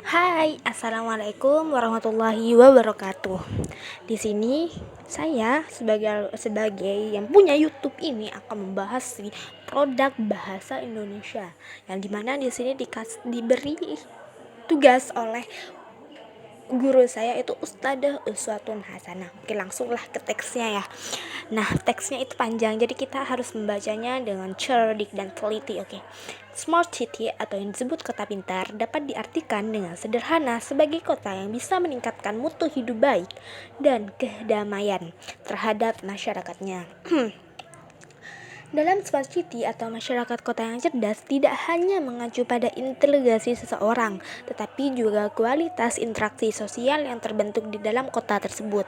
Hai, assalamualaikum warahmatullahi wabarakatuh. Di sini saya sebagai yang punya YouTube ini akan membahas produk bahasa Indonesia, yang dimana di sini diberi tugas oleh guru saya itu Ustadzah Uswatun Hasanah. Oke, langsunglah ke teksnya ya. Nah, teksnya itu panjang, jadi kita harus membacanya dengan cerdik dan teliti. Oke. Smart city atau yang disebut kota pintar dapat diartikan dengan sederhana sebagai kota yang bisa meningkatkan mutu hidup baik dan kedamaian terhadap masyarakatnya. Dalam smart city atau masyarakat kota yang cerdas tidak hanya mengacu pada inteligensi seseorang, tetapi juga kualitas interaksi sosial yang terbentuk di dalam kota tersebut.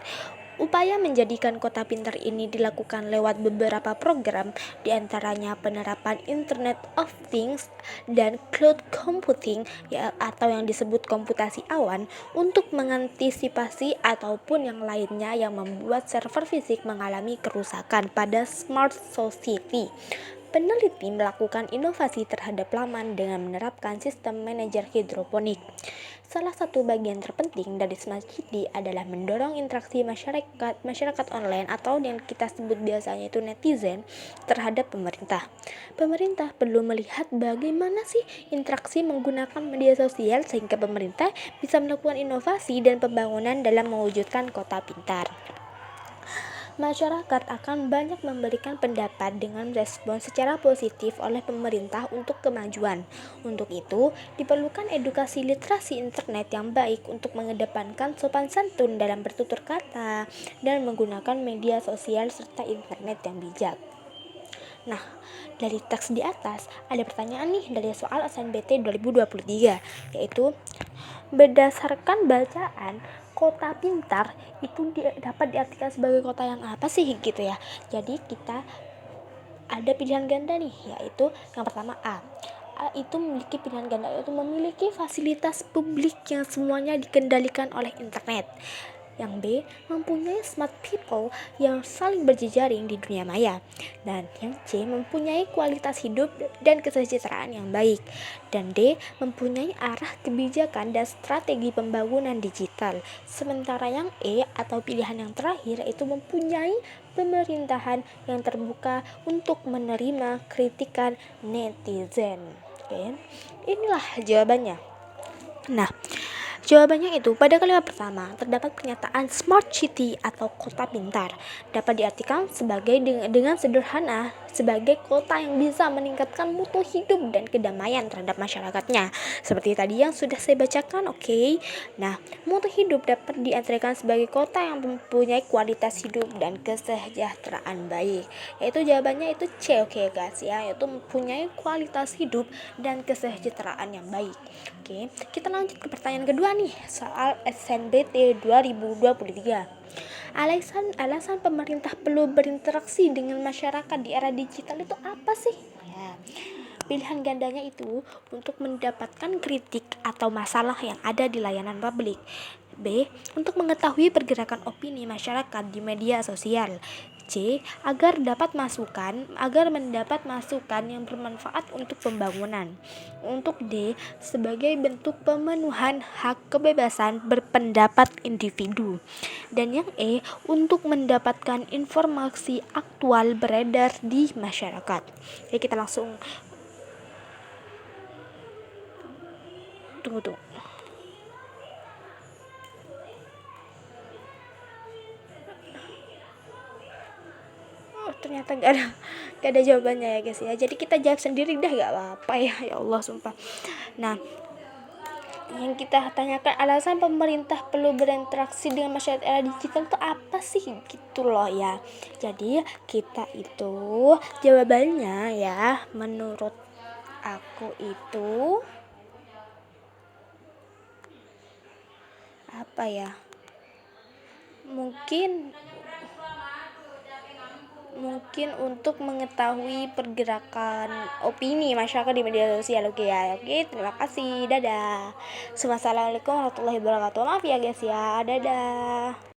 Upaya menjadikan kota pintar ini dilakukan lewat beberapa program, diantaranya penerapan Internet of Things dan cloud computing atau yang disebut komputasi awan untuk mengantisipasi ataupun yang lainnya yang membuat server fisik mengalami kerusakan pada smart society. Peneliti melakukan inovasi terhadap laman dengan menerapkan sistem manajer hidroponik. Salah satu bagian terpenting dari Smart City adalah mendorong interaksi masyarakat online atau yang kita sebut biasanya itu netizen terhadap pemerintah. Pemerintah perlu melihat bagaimana sih interaksi menggunakan media sosial sehingga pemerintah bisa melakukan inovasi dan pembangunan dalam mewujudkan kota pintar. Masyarakat akan banyak memberikan pendapat dengan respon secara positif oleh pemerintah untuk kemajuan. Untuk itu, diperlukan edukasi literasi internet yang baik untuk mengedepankan sopan santun dalam bertutur kata dan menggunakan media sosial serta internet yang bijak. Nah, dari teks di atas ada pertanyaan nih dari soal SNBT 2023, yaitu berdasarkan bacaan kota pintar itu dapat diartikan sebagai kota yang apa sih gitu ya. Jadi kita ada pilihan ganda nih, yaitu yang pertama A itu memiliki pilihan ganda, yaitu memiliki fasilitas publik yang semuanya dikendalikan oleh internet. Yang B, mempunyai smart people yang saling berjejaring di dunia maya. Dan yang C, mempunyai kualitas hidup dan kesejahteraan yang baik. Dan D, mempunyai arah kebijakan dan strategi pembangunan digital. Sementara yang E atau pilihan yang terakhir itu mempunyai pemerintahan yang terbuka untuk menerima kritikan netizen. Oke, inilah jawabannya. Nah, jawabannya itu pada kalimat pertama terdapat pernyataan smart city atau kota pintar dapat diartikan sebagai dengan sederhana sebagai kota yang bisa meningkatkan mutu hidup dan kedamaian terhadap masyarakatnya. Seperti tadi yang sudah saya bacakan, oke. Nah, mutu hidup dapat diartikan sebagai kota yang mempunyai kualitas hidup dan kesejahteraan baik. Yaitu jawabannya itu C, oke guys ya, yaitu mempunyai kualitas hidup dan kesejahteraan yang baik. Oke, kita lanjut ke pertanyaan kedua nih, soal SNBT 2023. Alasan pemerintah perlu berinteraksi dengan masyarakat di era digital itu apa sih? Ya, pilihan gandanya itu untuk mendapatkan kritik atau masalah yang ada di layanan publik. B, untuk mengetahui pergerakan opini masyarakat di media sosial. C, agar mendapat masukan yang bermanfaat untuk pembangunan. Untuk D, sebagai bentuk pemenuhan hak kebebasan berpendapat individu. Dan yang E, untuk mendapatkan informasi aktual beredar di masyarakat. Jadi kita langsung tunggu. Ternyata gak ada jawabannya ya guys ya. Jadi kita jawab sendiri dah, gak apa-apa ya. Ya Allah sumpah. Nah, yang kita tanyakan alasan pemerintah perlu berinteraksi dengan masyarakat era digital itu apa sih gitu loh ya. Jadi kita itu jawabannya ya, menurut aku itu apa ya, mungkin untuk mengetahui pergerakan opini masyarakat di media sosial. Oke ya, oke, terima kasih, dadah. Wassalamualaikum warahmatullahi wabarakatuh. Maaf ya guys ya, dadah.